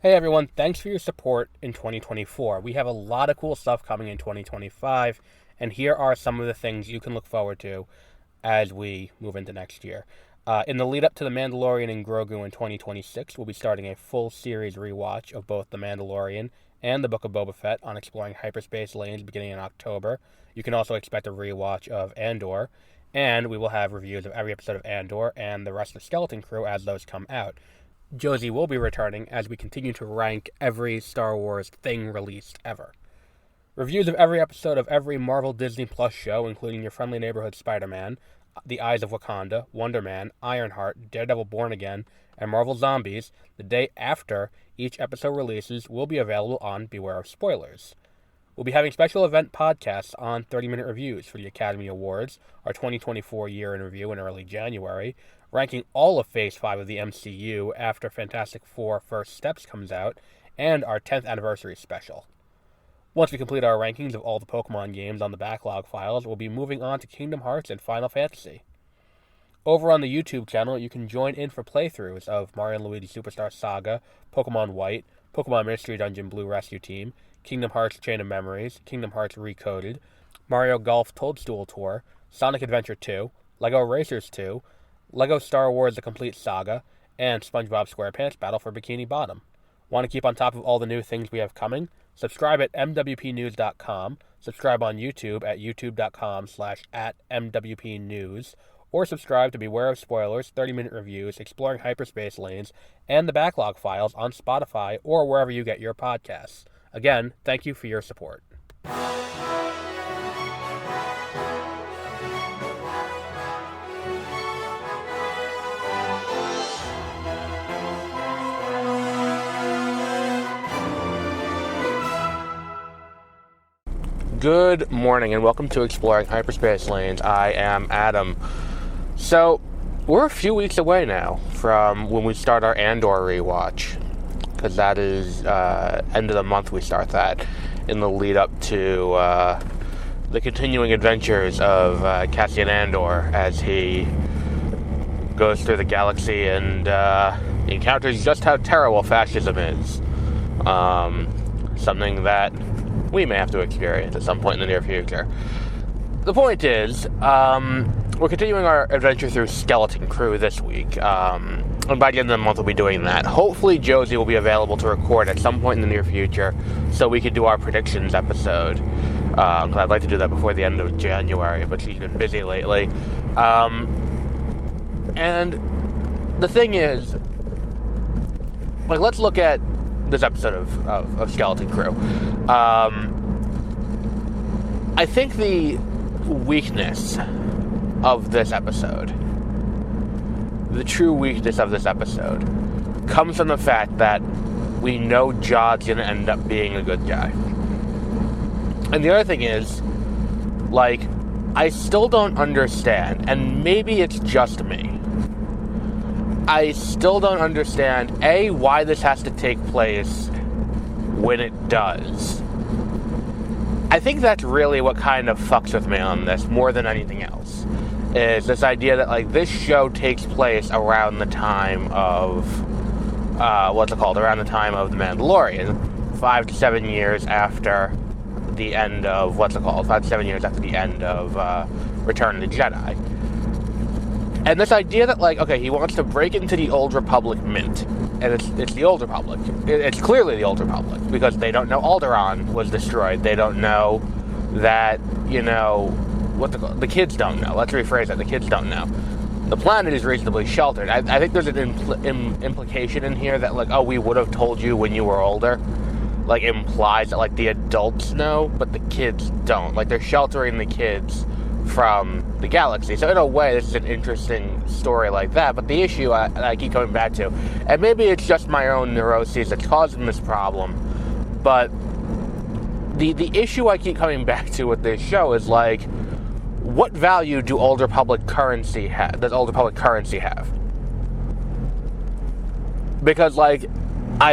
Hey everyone, thanks for your support in 2024. We have a lot of cool stuff coming in 2025, and here are some of the things you can look forward to as we move into next year. In the lead up to The Mandalorian and Grogu in 2026, we'll be starting a full series rewatch of both The Mandalorian and The Book of Boba Fett on exploring hyperspace lanes beginning in October. You can also expect a rewatch of Andor, and we will have reviews of every episode of Andor and the rest of the Skeleton Crew as those come out. Josie will be returning as we continue to rank every Star Wars thing released ever. Reviews of every episode of every Marvel Disney Plus show, including Your Friendly Neighborhood Spider-Man, The Eyes of Wakanda, Wonder Man, Ironheart, Daredevil Born Again, and Marvel Zombies, the day after each episode releases, will be available on Beware of Spoilers. We'll be having special event podcasts on 30-minute reviews for the Academy Awards, our 2024 year in review in early January, ranking all of Phase 5 of the MCU after Fantastic Four First Steps comes out, and our 10th anniversary special. Once we complete our rankings of all the Pokemon games on the backlog files, we'll be moving on to Kingdom Hearts and Final Fantasy. Over on the YouTube channel, you can join in for playthroughs of Mario & Luigi Superstar Saga, Pokemon White, Pokemon Mystery Dungeon Blue Rescue Team, Kingdom Hearts Chain of Memories, Kingdom Hearts Recoded, Mario Golf Toadstool Tour, Sonic Adventure 2, LEGO Racers 2, LEGO Star Wars The Complete Saga, and SpongeBob SquarePants Battle for Bikini Bottom. Want to keep on top of all the new things we have coming? Subscribe at mwpnews.com, subscribe on YouTube at youtube.com/@mwpnews, or subscribe to Beware of Spoilers, 30-minute reviews, exploring hyperspace lanes, and the backlog files on Spotify or wherever you get your podcasts. Again, thank you for your support. Good morning and welcome to Exploring Hyperspace Lanes. I am Adam. So, we're a few weeks away now from when we start our Andor rewatch, because that is end of the month we start that, in the lead up to the continuing adventures of Cassian Andor as he goes through the galaxy and encounters just how terrible fascism is. Something that we may have to experience at some point in the near future. The point is, we're continuing our adventure through Skeleton Crew this week, and by the end of the month we'll be doing that. Hopefully Josie will be available to record at some point in the near future so we can do our predictions episode. I'd like to do that before the end of January, but she's been busy lately. And the thing is, let's look at this episode of Skeleton Crew. I think the weakness of this episode, the true weakness of this episode, comes from the fact that we know Jod's gonna end up being a good guy. And the other thing is, I still don't understand, and maybe it's just me, I still don't understand, A, why this has to take place when it does. I think that's really what kind of fucks with me on this, more than anything else, is this idea that, this show takes place around the time of, around the time of The Mandalorian, 5 to 7 years after the end of, 5 to 7 years after the end of Return of the Jedi. And this idea that, he wants to break into the Old Republic Mint. And it's the Old Republic. It's clearly the Old Republic, because they don't know Alderaan was destroyed. They don't know that, the kids don't know. Let's rephrase that. The kids don't know. The planet is reasonably sheltered. I think there's an implication in here that, we would have told you when you were older. Implies that, the adults know, but the kids don't. They're sheltering the kids from the galaxy. So in a way, this is an interesting story like that, but the issue I keep coming back to, and maybe it's just my own neuroses that's causing this problem, but the issue I keep coming back to with this show is, what value do Old Republic currency have? Does Old Republic currency have? Because, I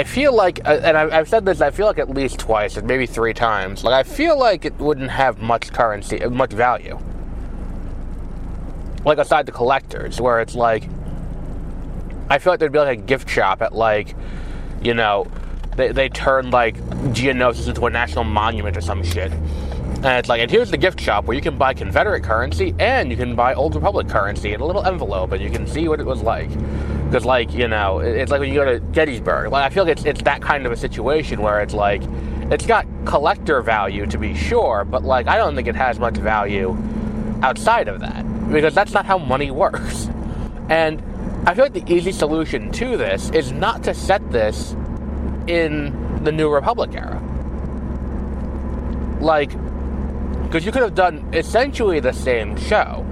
feel like, and I've said this, I feel like at least twice, and maybe 3 times, I feel like it wouldn't have much currency, much value. Aside the collectors, where it's I feel like there'd be a gift shop at they turned, like, Geonosis into a national monument or some shit. And it's like, and here's the gift shop where you can buy Confederate currency and you can buy Old Republic currency in a little envelope, and you can see what it was like. Because, like, you know, it's like when you go to Gettysburg. Like, I feel like it's that kind of a situation where it's like, it's got collector value to be sure, but, like, I don't think it has much value outside of that, because that's not how money works. And I feel like the easy solution to this is not to set this in the New Republic era. Like, because you could have done essentially the same show,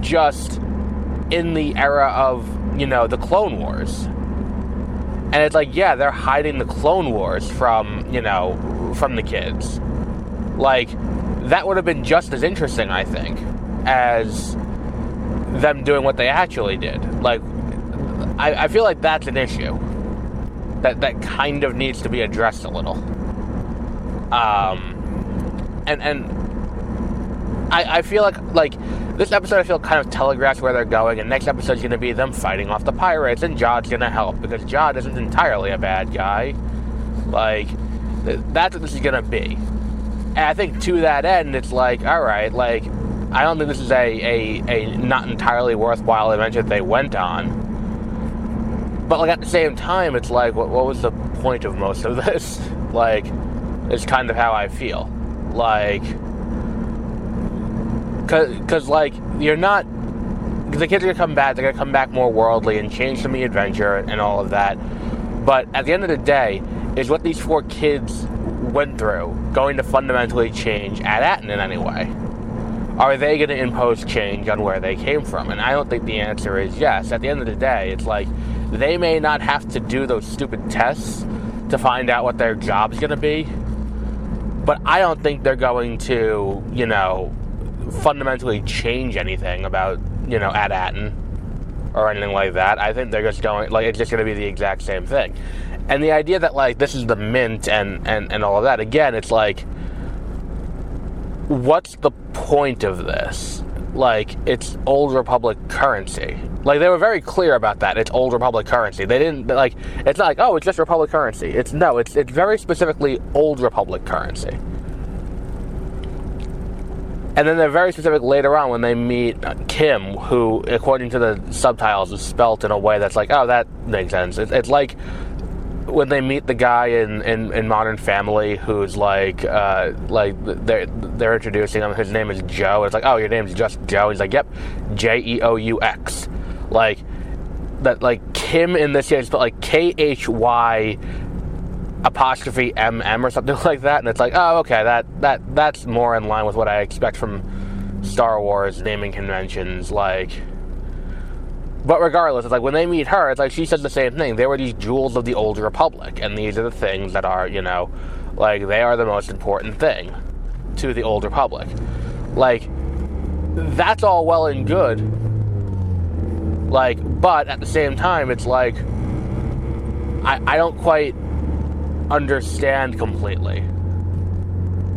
just in the era of, you know, the Clone Wars. And it's like, yeah, they're hiding the Clone Wars from, you know, from the kids. Like, that would have been just as interesting, I think, as them doing what they actually did. Like, I feel like that's an issue that kind of needs to be addressed a little. And I feel like this episode, I feel kind of telegraphs where they're going, and next episode's going to be them fighting off the pirates, and Jod's going to help, because Jod isn't entirely a bad guy. Like, that's what this is going to be. And I think to that end, it's like, alright, like, I don't think this is a not entirely worthwhile adventure they went on. But, like, at the same time, it's like, what was the point of most of this? Like, it's kind of how I feel. Like, because, like, you're not, the kids are going to come back, they're going to come back more worldly and change some of the adventure and all of that. But at the end of the day, is what these 4 kids went through going to fundamentally change At-Aten in any way? Are they going to impose change on where they came from? And I don't think the answer is yes. At the end of the day, it's like, they may not have to do those stupid tests to find out what their job's going to be, but I don't think they're going to, you know, fundamentally change anything about, you know, At-Aten or anything like that. I think they're just going, like, it's just going to be the exact same thing. And the idea that, like, this is the mint and all of that, again, it's like, what's the point of this? Like, it's Old Republic currency. Like, they were very clear about that. It's Old Republic currency. They didn't, like, it's not like, oh, it's just Republic currency. It's very specifically Old Republic currency. And then they're very specific later on when they meet Kim, who, according to the subtitles, is spelt in a way that's like, oh, that makes sense. It's like when they meet the guy in Modern Family who's like they're introducing him. His name is Joe. It's like, oh, your name's just Joe. He's like, yep, Jeaux. Like that. Like Kim in this case, but like KHY apostrophe MM or something like that. And it's like, oh, okay, that's more in line with what I expect from Star Wars naming conventions. Like. But regardless, it's like when they meet her, it's like she says the same thing. They were these jewels of the Old Republic, and these are the things that are, you know, like, they are the most important thing to the Old Republic. Like, that's all well and good. Like, but at the same time, it's like, I don't quite understand completely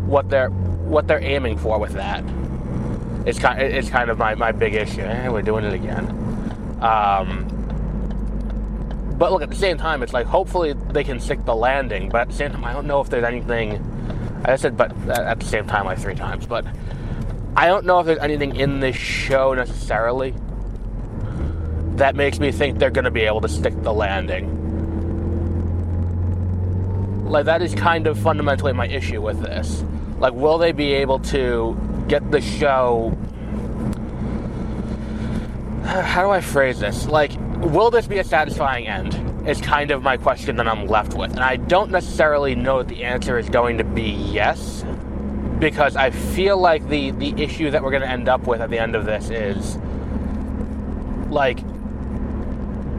what they're aiming for with that. It's kind of my big issue. We're doing it again. But look, at the same time, it's like, hopefully they can stick the landing, but at the same time, I don't know if there's anything, I said but at the same time like 3 times, but I don't know if there's anything in this show necessarily that makes me think they're going to be able to stick the landing. Like, that is kind of fundamentally my issue with this. Like, will they be able to get the show... How do I phrase this? Like, will this be a satisfying end? Is kind of my question that I'm left with. And I don't necessarily know that the answer is going to be yes, because I feel like the issue that we're going to end up with at the end of this is, like,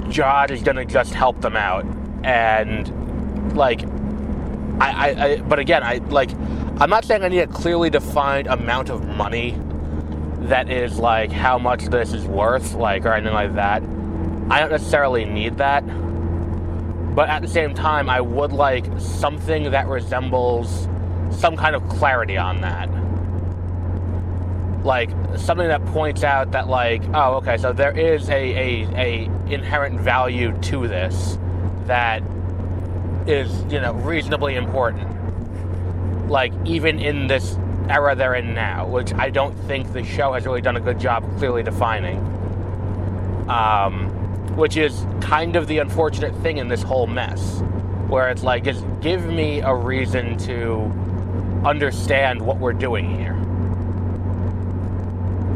Jod is going to just help them out. And, like, but again, I'm not saying I need a clearly defined amount of money that is, like, how much this is worth, like, or anything like that. I don't necessarily need that. But at the same time, I would like something that resembles some kind of clarity on that. Like, something that points out that, like, oh, okay, so there is a inherent value to this that reasonably important. Like, even in this era they're in now, which I don't think the show has really done a good job clearly defining. Which is kind of the unfortunate thing in this whole mess, where it's like, just give me a reason to understand what we're doing here.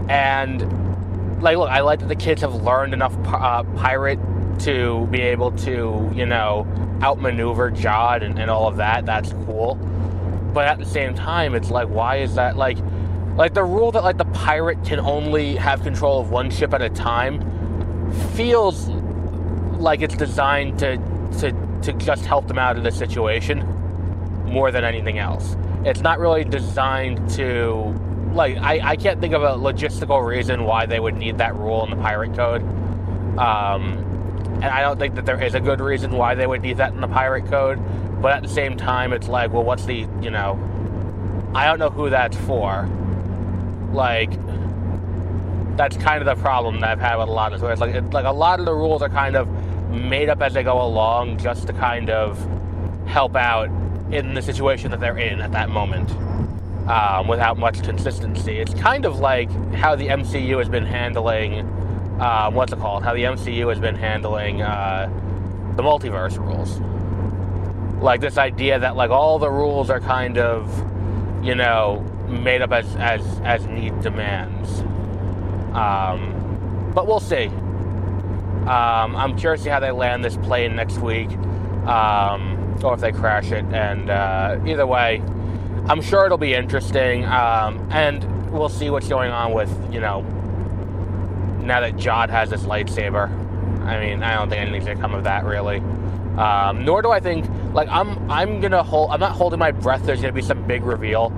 And, like, look, I like that the kids have learned enough pirate to be able to, outmaneuver Jod and all of that. That's cool. But at the same time, it's like, why is that, like the rule that, like, the pirate can only have control of one ship at a time feels like it's designed to just help them out of this situation more than anything else. It's not really designed to, like, I can't think of a logistical reason why they would need that rule in the pirate code. And I don't think that there is a good reason why they would need that in the pirate code. But at the same time, it's like, well, what's the, I don't know who that's for. Like, that's kind of the problem that I've had with a lot of this. Where it's like a lot of the rules are kind of made up as they go along just to kind of help out in the situation that they're in at that moment, without much consistency. It's kind of like how the MCU has been handling, how the MCU has been handling the multiverse rules. Like, this idea that, like, all the rules are kind of, made up as need demands. But we'll see. I'm curious to see how they land this plane next week, or if they crash it. And either way, I'm sure it'll be interesting. And we'll see what's going on with, now that Jod has this lightsaber. I mean, I don't think anything's gonna come of that, really. Nor do I think, like, I'm not holding my breath there's gonna be some big reveal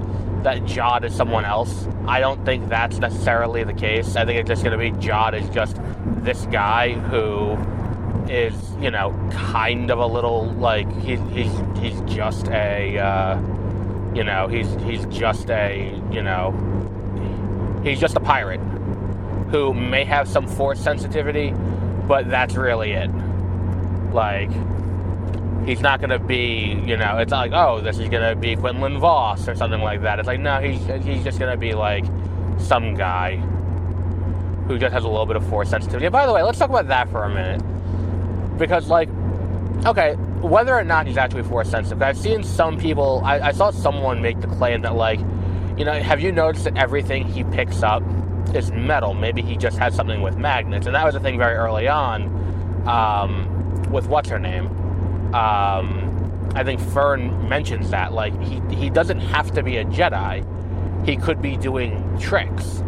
that Jod is someone else. I don't think that's necessarily the case. I think it's just gonna be Jod is just this guy who is, kind of a little, like, he's just a, he's just a pirate who may have some force sensitivity, but that's really it. Like, he's not going to be, it's not like, oh, this is going to be Quinlan Voss or something like that. It's like, no, he's just going to be, like, some guy who just has a little bit of force sensitivity. And by the way, let's talk about that for a minute. Because, like, okay, whether or not he's actually force sensitive, I've seen some people, I saw someone make the claim that, like, have you noticed that everything he picks up is metal? Maybe he just has something with magnets. And that was a thing very early on, with what's her name? I think Fern mentions that, like, he doesn't have to be a Jedi. He could be doing tricks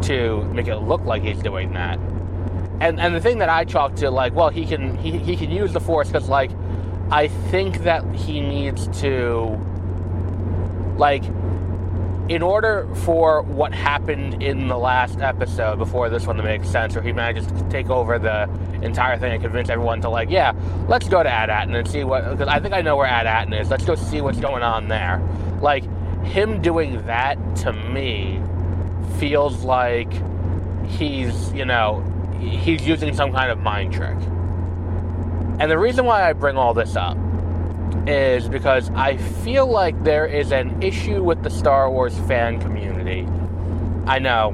to make it look like he's doing that. And the thing that I chalk to, like, well, he can use the Force because, like, I think that he needs to, like, in order for what happened in the last episode before this one to make sense, where he manages to take over the entire thing and convince everyone to, like, yeah, let's go to Ad-Atten and see what, because I think I know where Ad-Atten is. Let's go see what's going on there. Like, him doing that, to me, feels like he's, he's using some kind of mind trick. And the reason why I bring all this up is because I feel like there is an issue with the Star Wars fan community. I know,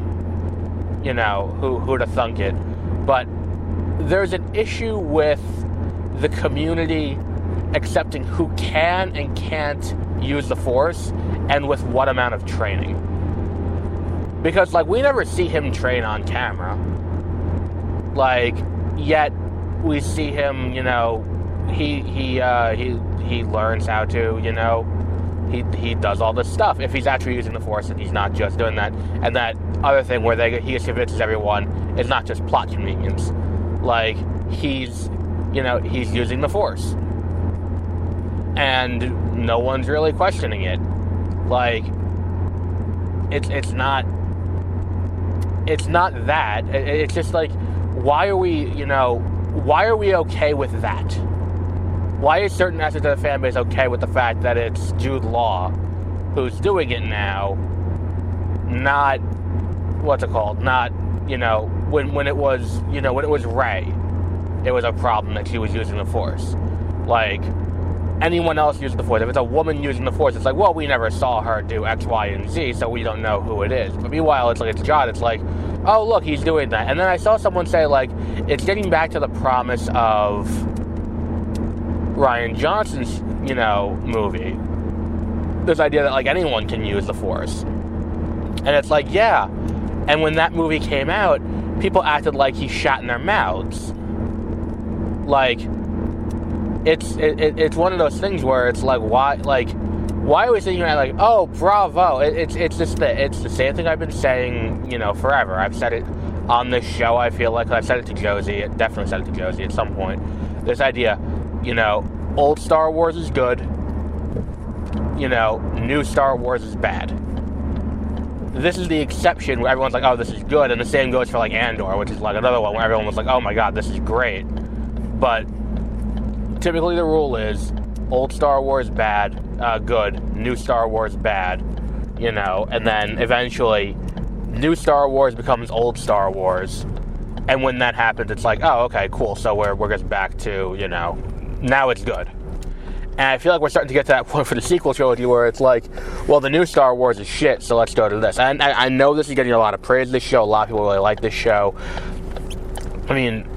who'd have thunk it, but there's an issue with the community accepting who can and can't use the Force, and with what amount of training. Because, like, we never see him train on camera. Like, yet we see him, he learns how to, he does all this stuff if he's actually using the Force and he's not just doing that. And that other thing where he convinces everyone is not just plot convenience. Like, he's using the Force. And no one's really questioning it. Like, it's not that. It's just like, why are we okay with that? Why is certain aspects of the fan base okay with the fact that it's Jude Law who's doing it now, not, not, when it was Rey, it was a problem that she was using the Force. Like, anyone else using the Force. If it's a woman using the Force, it's like, well, we never saw her do X, Y, and Z, so we don't know who it is. But meanwhile, it's like, it's John. It's like, oh, look, he's doing that. And then I saw someone say, like, it's getting back to the promise of Rian Johnson's, movie. This idea that, like, anyone can use the Force. And it's like, yeah. And when that movie came out, people acted like he shat in their mouths. Like, it's one of those things where it's like, why are we sitting here like, oh, bravo? It's the same thing I've been saying, forever. I've said it on this show. I feel like I've said it to Josie. Definitely said it to Josie at some point. This idea, old Star Wars is good. New Star Wars is bad. This is the exception where everyone's like, oh, this is good, and the same goes for like Andor, which is like another one where everyone was like, oh my god, this is great. But typically the rule is old Star Wars bad, good, new Star Wars bad, and then eventually new Star Wars becomes old Star Wars, and when that happens, it's like, oh, okay, cool, so we're just back to, now it's good. And I feel like we're starting to get to that point for the sequel trilogy where it's like, well, the new Star Wars is shit, so let's go to this. And I know this is getting a lot of praise, this show. A lot of people really like this show. I mean,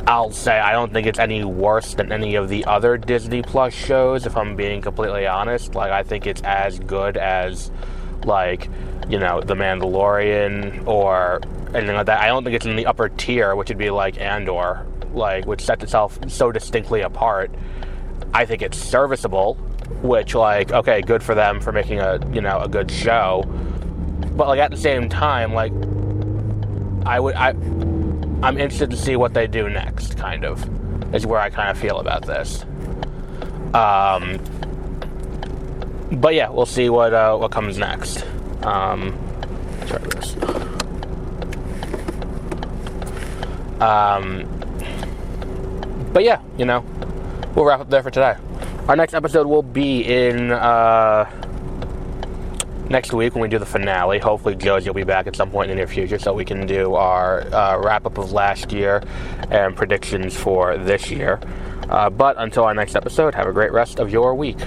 I'll say I don't think it's any worse than any of the other Disney Plus shows, if I'm being completely honest. Like, I think it's as good as, like, The Mandalorian or anything like that. I don't think it's in the upper tier, which would be like Andor, like, which sets itself so distinctly apart. I think it's serviceable, which, like, okay, good for them for making a good show. But, like, at the same time, like, I'm interested to see what they do next, kind of, is where I kind of feel about this. But yeah, we'll see what comes next. Try this. But yeah, we'll wrap up there for today. Our next episode will be in next week when we do the finale. Hopefully Josie will be back at some point in the near future so we can do our wrap-up of last year and predictions for this year. But until our next episode, have a great rest of your week.